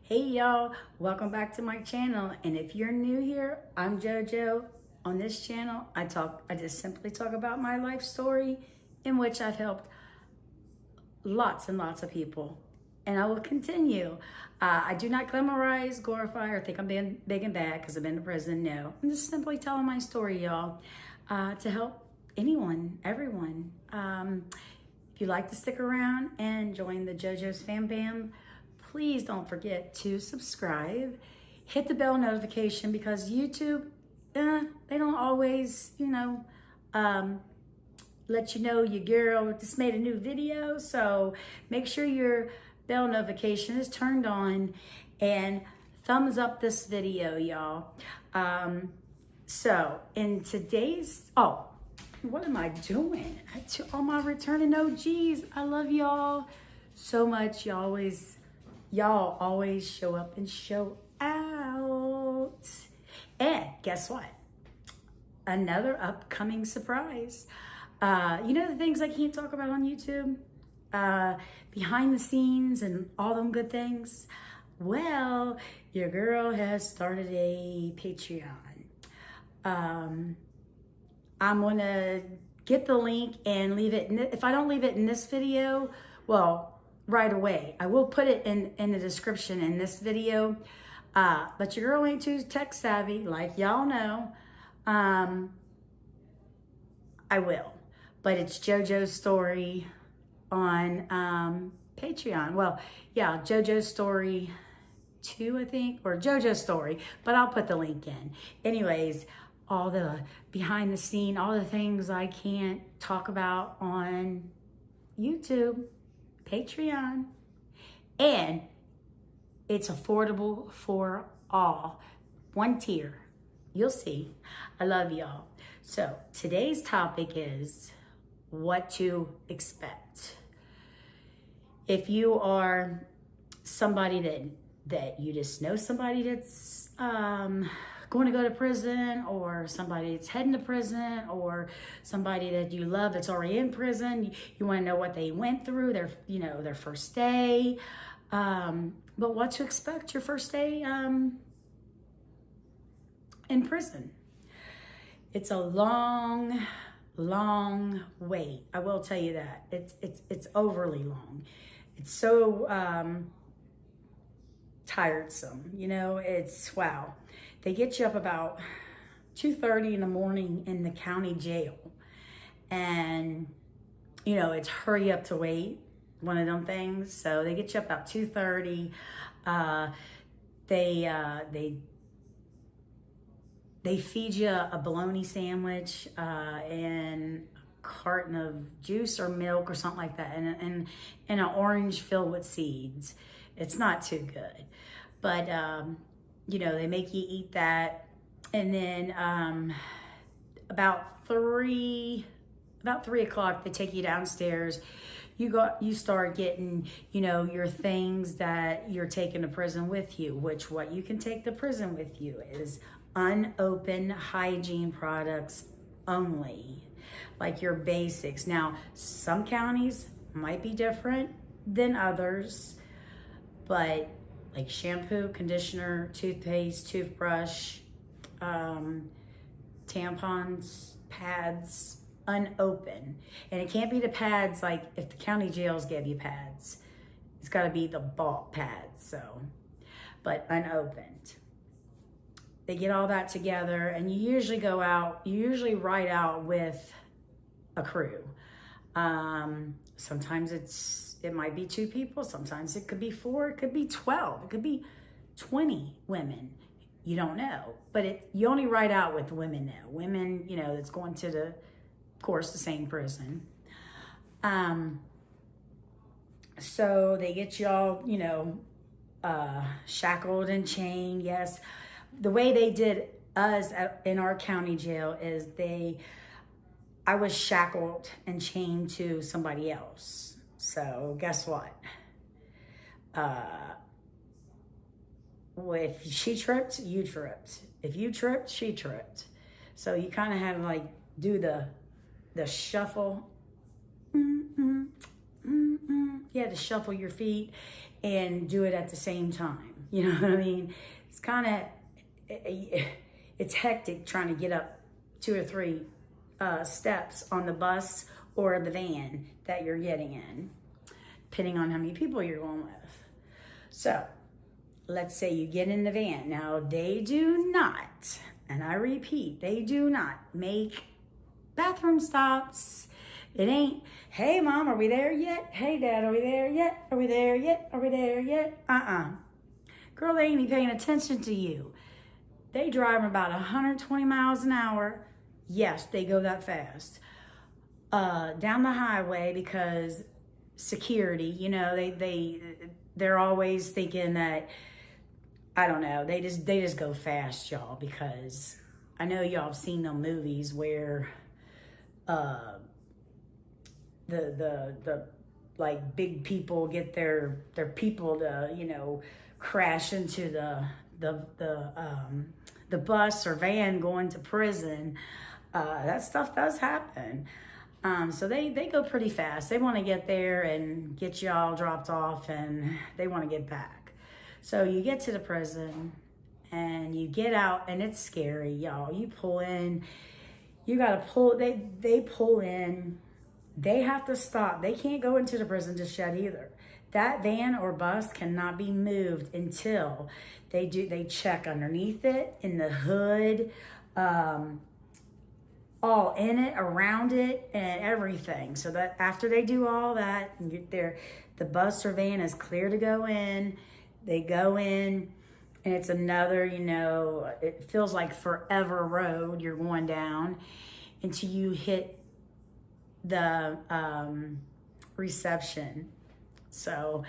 Hey y'all, welcome back to my channel. And if you're new here, I'm JoJo. On this channel, I just simply talk about my life story in which I've helped lots and lots of people. And I will continue. I do not glamorize, glorify, or think I'm being big and bad because I've been to prison. No, I'm just simply telling my story, y'all, to help anyone, everyone. If you'd like to stick around and join the JoJo's Fam Bam, please don't forget to subscribe. Hit the bell notification because YouTube, they don't always, let you know your girl just made a new video. So make sure your bell notification is turned on and thumbs up this video, y'all. So in today's, what am I doing? To all my returning OGs, I love y'all so much. Y'all always show up and show out. And guess what? Another upcoming surprise. The things I can't talk about on YouTube? Behind the scenes and all them good things? Well, your girl has started a Patreon. I'm gonna get the link and leave it. If I don't leave it in this video, well, right away. I will put it in the description in this video. But your girl ain't too tech savvy, like y'all know. I will. But it's JoJo's Story on Patreon. Well, yeah, JoJo's Story 2, I think, or JoJo's Story, but I'll put the link in. Anyways, all the behind the scene, all the things I can't talk about on YouTube, Patreon, and it's affordable for all. One tier. You'll see. I love y'all. So today's topic is what to expect. If you are somebody that you just know somebody that's going to go to prison, or somebody that's heading to prison, or somebody that you love that's already in prison, you want to know what they went through, their first day, but what to expect your first day in prison. It's a long wait. I will tell you that. It's overly long. It's so tiresome. It's wow. They get you up about 2:30 in the morning in the county jail. And, it's hurry up to wait, one of them things. So they get you up about 2:30. They feed you a bologna sandwich and a carton of juice or milk or something like that, and an orange filled with seeds. It's not too good. But, they make you eat that. And then about 3 o'clock, they take you downstairs. You start getting, your things that you're taking to prison with you, which what you can take to prison with you is unopened hygiene products only, like your basics. Now, some counties might be different than others, but like shampoo, conditioner, toothpaste, toothbrush, tampons, pads, unopened. And it can't be the pads like if the county jails give you pads. It's got to be the bulk pads, but unopened. They get all that together, and you usually ride out with a crew. Sometimes it might be 2 people. Sometimes it could be 4. It could be 12. It could be 20 women. You don't know. But you only ride out with women now. Women, that's going to the same prison. So they get you all, shackled and chained. Yes. The way they did us in our county jail is I was shackled and chained to somebody else. So guess what? If she tripped, you tripped. If you tripped, she tripped. So you kind of had to do the shuffle. You had to shuffle your feet and do it at the same time. You know what I mean? It's kind of, it's hectic trying to get up 2 or 3 steps on the bus or the van that you're getting in, depending on how many people you're going with. So let's say you get in the van. Now, they do not, and I repeat, they do not make bathroom stops. It ain't, hey, Mom, are we there yet? Hey, Dad, are we there yet? Are we there yet? Are we there yet? Girl, they ain't even paying attention to you. They drive about 120 miles an hour. Yes, they go that fast. Down the highway because security, you know, they're always thinking that, I don't know, they just go fast, y'all, because I know y'all have seen them movies where the like big people get their people to, you know, crash into the bus or van going to prison. That stuff does happen. So they go pretty fast. They want to get there and get y'all dropped off, and they want to get back. So you get to the prison and you get out, and it's scary, y'all. You pull in, you got to pull, they pull in, they have to stop. They can't go into the prison just yet either. That van or bus cannot be moved until they check underneath it, in the hood, all in it, around it, and everything. So that after they do all that, and the bus or van is clear to go in, they go in, and it's another, you know, it feels like forever road you're going down until you hit the reception. So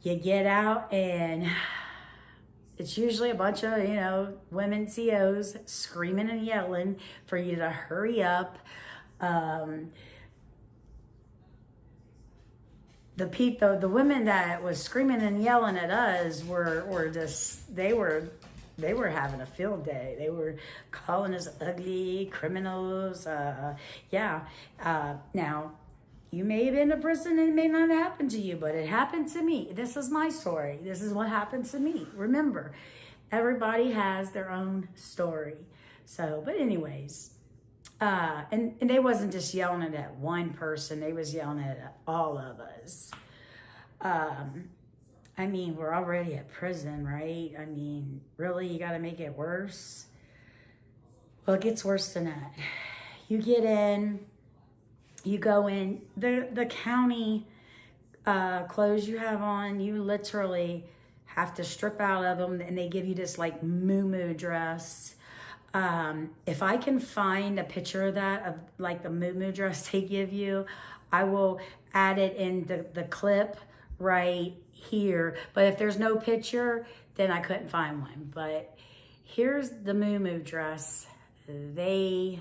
you get out, and it's usually a bunch of, you know, women COs screaming and yelling for you to hurry up. The women that was screaming and yelling at us were just, they were having a field day. They were calling us ugly criminals. Now, you may have been to prison and it may not happen to you, but it happened to me. This is my story. This is what happened to me. Remember, everybody has their own story. So, but anyways, and they wasn't just yelling it at one person. They was yelling it at all of us. I mean, we're already at prison, right? I mean, really, you got to make it worse? Well, it gets worse than that. You get in, you go in, the county clothes you have on, you literally have to strip out of them, and they give you this like moo-moo dress. If I can find a picture of that, of like the moo-moo dress they give you, I will add it in the clip right here. But if there's no picture, then I couldn't find one. But here's the moo-moo dress they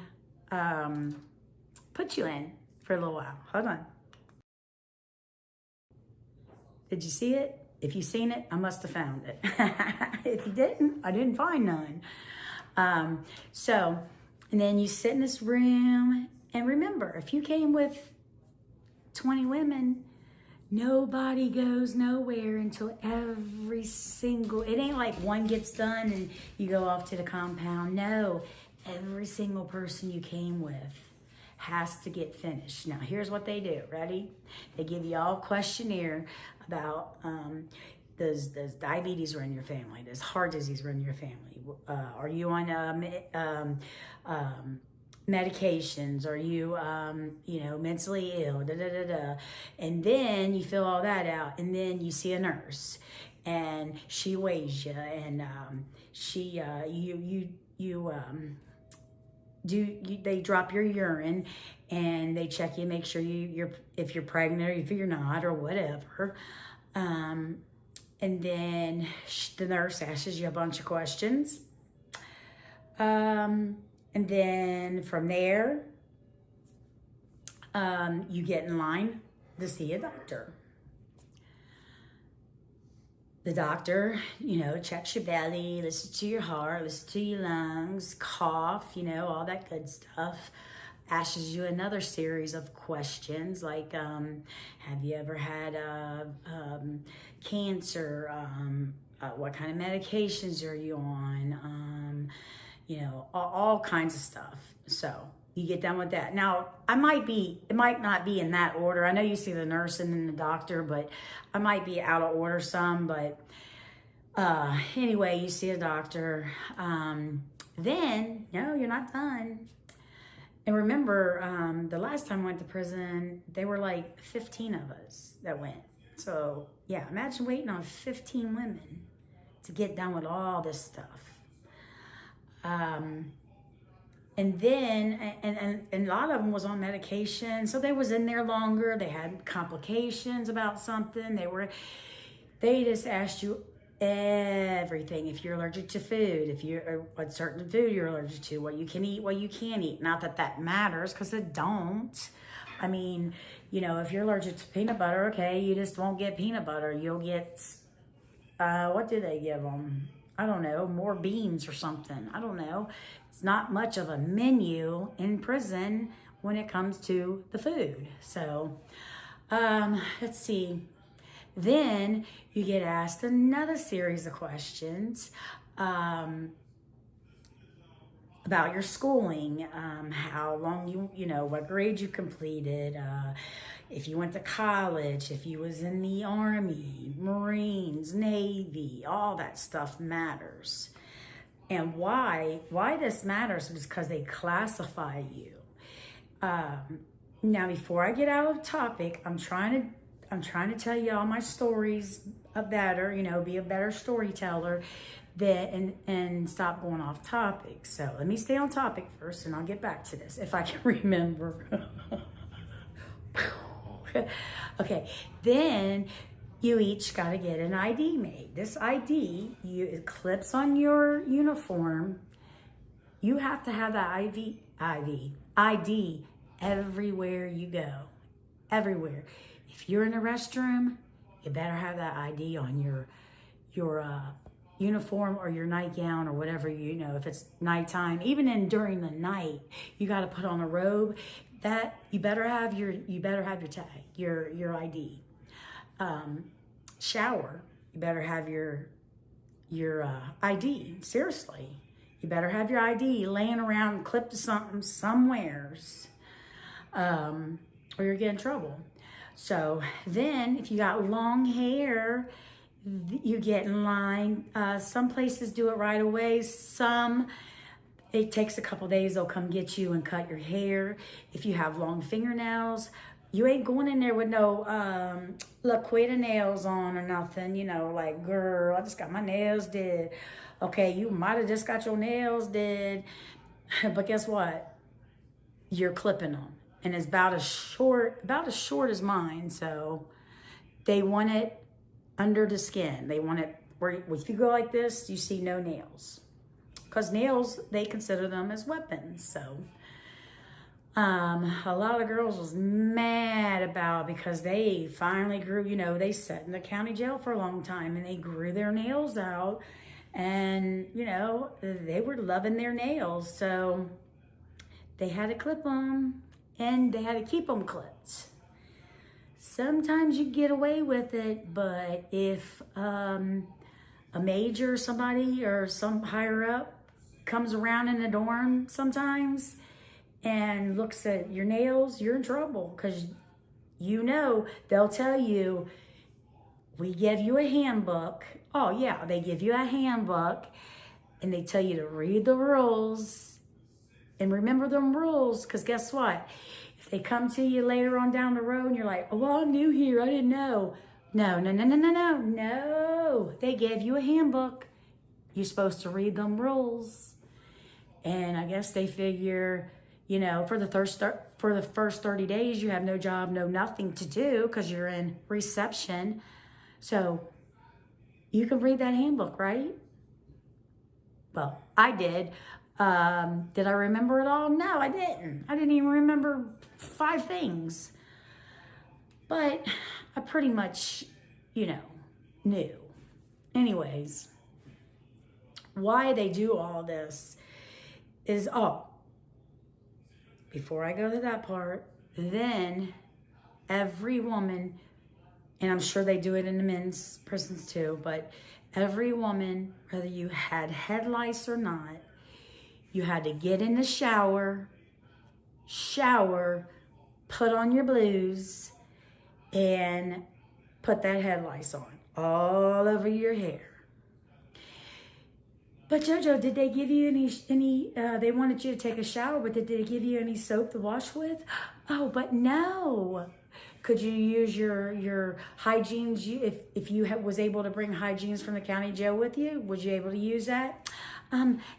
put you in for a little while. Hold on. Did you see it? If you seen it, I must have found it. If you didn't, I didn't find none. And then you sit in this room, and remember, if you came with 20 women, nobody goes nowhere until every single, it ain't like one gets done and you go off to the compound. No, every single person you came with has to get finished. Now, here's what they do. Ready? They give you all a questionnaire about, does diabetes run your family? Does heart disease run your family? Are you on medications? Are you, mentally ill? And then you fill all that out, and then you see a nurse, and she weighs you, and they drop your urine, and they check you, make sure if you're pregnant or if you're not or whatever. And then the nurse asks you a bunch of questions. And then from there, you get in line to see a doctor. The doctor, checks your belly, listens to your heart, listens to your lungs, cough, all that good stuff. Asks you another series of questions like, have you ever had cancer? what kind of medications are you on, all kinds of stuff. So you get done with that. Now, it might not be in that order. I know you see the nurse and then the doctor, but I might be out of order some, but anyway, you see a doctor. Then, no, you're not done. And remember, the last time I went to prison, there were like 15 of us that went. So, yeah, imagine waiting on 15 women to get done with all this stuff. And then, and a lot of them was on medication, so they was in there longer. They had complications about something. They just asked you everything. If you're allergic to food, what certain food you're allergic to, what you can eat, what you can't eat. Not that that matters, because it don't. I mean, if you're allergic to peanut butter, okay, you just won't get peanut butter. You'll get, what do they give them? I don't know, more beans or something. I don't know. It's not much of a menu in prison when it comes to the food. So, let's see. Then you get asked another series of questions about your schooling, how long what grade you completed, if you went to college, if you was in the Army, Marines, Navy, all that stuff matters. And why this matters is because they classify you. Now, before I get out of topic, I'm trying to tell you all my stories better, be a better storyteller and stop going off topic. So let me stay on topic first and I'll get back to this if I can remember. Okay, then you each got to get an ID made. This ID, it clips on your uniform. You have to have that ID everywhere you go. Everywhere. If you're in a restroom, you better have that ID on your uniform or your nightgown or whatever, if it's nighttime. Even during the night, you got to put on a robe. That you better have your tag, your ID. Shower, you better have your ID. Seriously, you better have your ID laying around clipped to something somewheres, or you're getting in trouble. So then, if you got long hair, you get in line. Some places do it right away. Some, it takes a couple days. They'll come get you and cut your hair. If you have long fingernails, you ain't going in there with no Laquita nails on or nothing. Like, girl, I just got my nails did. Okay, you might have just got your nails did. But guess what? You're clipping them. And it's about as short as mine. So they want it under the skin. They want it where if you go like this, you see no nails. Because nails, they consider them as weapons. So a lot of girls was mad about because they finally grew, they sat in the county jail for a long time and they grew their nails out and, they were loving their nails. So they had to clip them and they had to keep them clipped. Sometimes you get away with it, but if a major or somebody or some higher up comes around in the dorm sometimes and looks at your nails, you're in trouble because they'll tell you, we give you a handbook. Oh yeah, they give you a handbook and they tell you to read the rules and remember them rules, because guess what? If they come to you later on down the road and you're like, oh, well, I'm new here, I didn't know. No. They gave you a handbook. You're supposed to read them rules. And I guess they figure, for the first 30 days, you have no job, no nothing to do because you're in reception. So you can read that handbook, right? Well, I did. Did I remember it all? No, I didn't. I didn't even remember 5 things. But I pretty much, knew. Anyways, why they do all this is, before I go to that part, then every woman, and I'm sure they do it in the men's prisons too, but every woman, whether you had head lice or not, you had to get in the shower, put on your blues, and put that head lice on all over your hair. But JoJo, did they give you any they wanted you to take a shower, but did they give you any soap to wash with? Oh, but no. Could you use your hygienes, if you was able to bring hygienes from the county jail with you? Was you able to use that?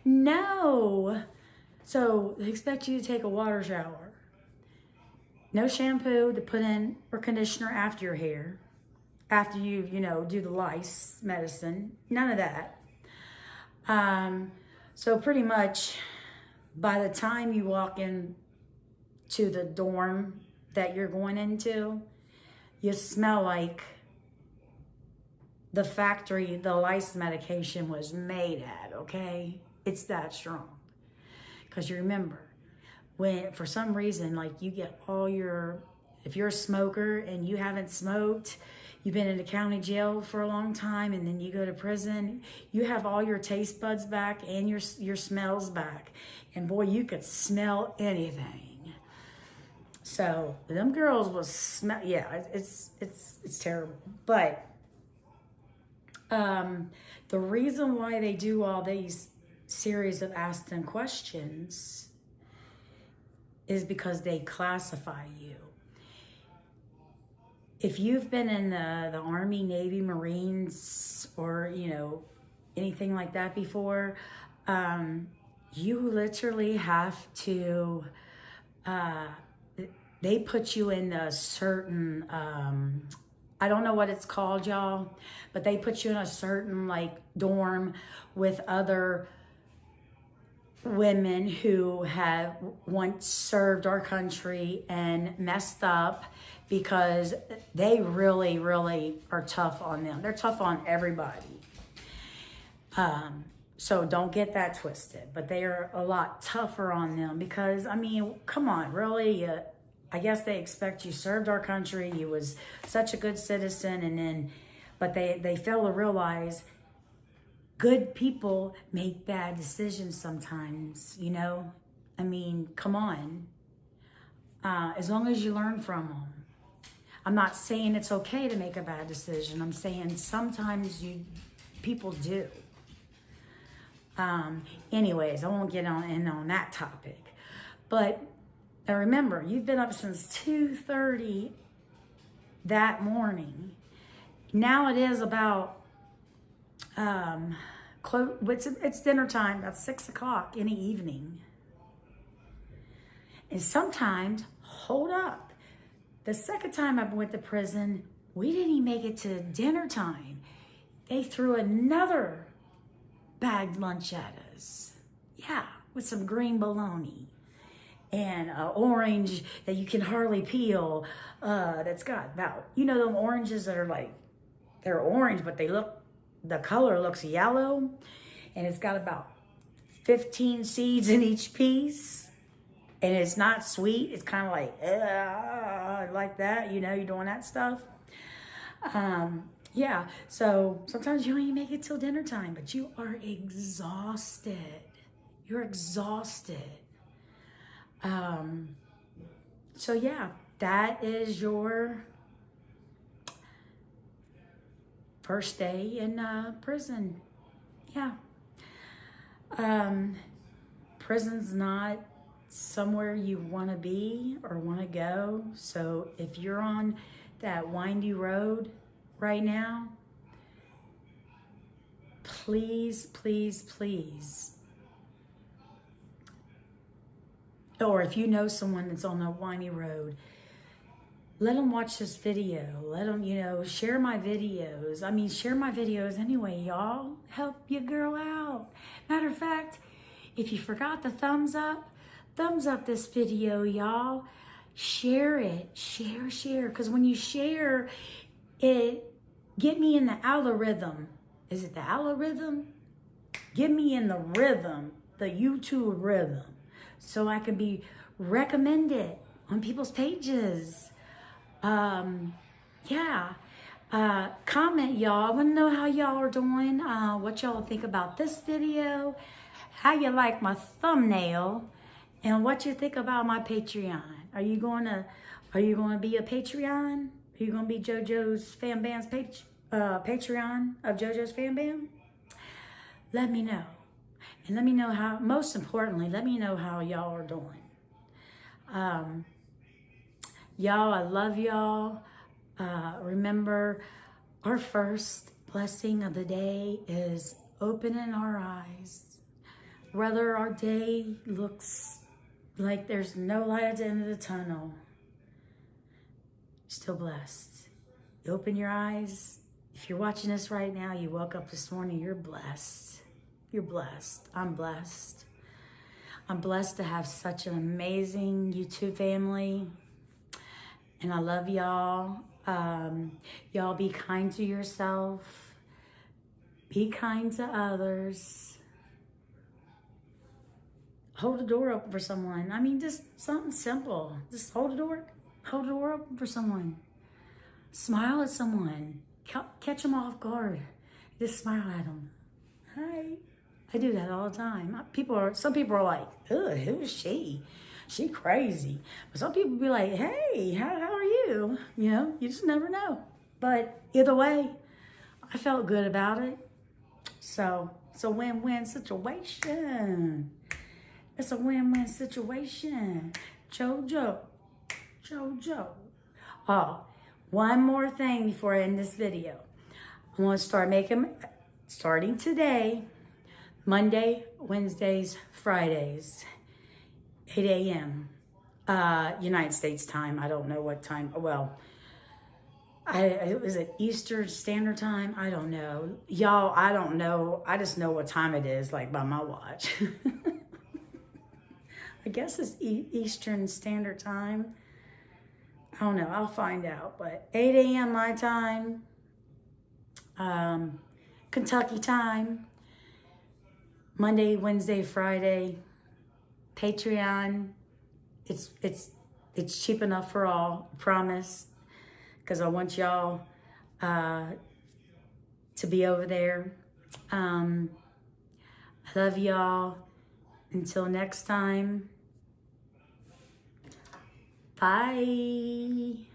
No. So they expect you to take a water shower. No shampoo to put in or conditioner after your hair. After you do the lice medicine. None of that. So pretty much by the time you walk in to the dorm that you're going into, you smell like the factory the lice medication was made at, okay? It's that strong. Because you remember, when for some reason, like you get if you're a smoker and you haven't smoked, you've been in the county jail for a long time, and then you go to prison, you have all your taste buds back and your smells back. And boy, you could smell anything. So them girls will smell, yeah, it's terrible. But the reason why they do all these series of Ask Them questions is because they classify you. If you've been in the Army, Navy, Marines, or, anything like that before, you literally have to, they put you in a certain, I don't know what it's called, y'all, but they put you in a certain, dorm with other women who have once served our country and messed up, because they really, really are tough on them. They're tough on everybody. So don't get that twisted. But they are a lot tougher on them because, come on, really? I guess they expect you served our country. You was such a good citizen. But they fail to realize good people make bad decisions sometimes, come on. As long as you learn from them. I'm not saying it's okay to make a bad decision. I'm saying sometimes people do. Anyways, I won't get on that topic. But remember, you've been up since 2:30 that morning. Now it is about it's dinner time. That's 6 o'clock in the evening. And sometimes, hold up. The second time I went to prison, we didn't even make it to dinner time. They threw another bagged lunch at us. Yeah, with some green bologna and orange that you can hardly peel. That's got about, them oranges that are they're orange, but the color looks yellow. And it's got about 15 seeds in each piece. And it's not sweet. It's kind of like that, you're doing that stuff. Yeah, so sometimes you don't even make it till dinner time, but you are exhausted. You're exhausted. So yeah, that is your first day in prison. Yeah. Prison's not somewhere you want to be or want to go. So if you're on that windy road right now, please, please, please. Or if you know someone that's on the windy road, let them watch this video. Let them, share my videos. Share my videos anyway, y'all. Help your girl out. Matter of fact, if you forgot the thumbs up this video, y'all. Share it. Share. Because when you share it, get me in the algorithm. Is it the algorithm? Get me in the rhythm, the YouTube rhythm, so I can be recommended on people's pages. Yeah. Comment, y'all. I want to know how y'all are doing. What y'all think about this video. How you like my thumbnail. And what you think about my Patreon. Are you going to be a Patreon? Are you going to be JoJo's Fan Band's Patreon of JoJo's Fan Band? Let me know. And let me know how, most importantly, let me know how y'all are doing. Y'all, I love y'all. Remember, our first blessing of the day is opening our eyes. Whether our day looks like there's no light at the end of the tunnel, still blessed. You open your eyes. If you're watching this right now, you woke up this morning, you're blessed. You're blessed. I'm blessed. I'm blessed to have such an amazing YouTube family. And I love y'all. Y'all be kind to yourself. Be kind to others. Hold the door open for someone. I mean, just something simple. Just hold the door open for someone. Smile at someone. Catch them off guard. Just smile at them. Hi. I do that all the time. Some people are like, ugh, who is she? She crazy. But some people be like, hey, how are you? You know, you just never know. But either way, I felt good about it. So it's a win-win situation. It's a win-win situation. JoJo. Oh, one more thing before I end this video. I want to start starting today, Monday, Wednesdays, Fridays, 8 a.m. United States time. I don't know what time. Well, is it Eastern Standard Time? I don't know. Y'all, I don't know. I just know what time it is, like by my watch. I guess it's Eastern Standard Time. I don't know. I'll find out. But 8 a.m. my time. Kentucky time. Monday, Wednesday, Friday. Patreon. It's cheap enough for all. Promise. Because I want y'all to be over there. I love y'all. Until next time. Bye.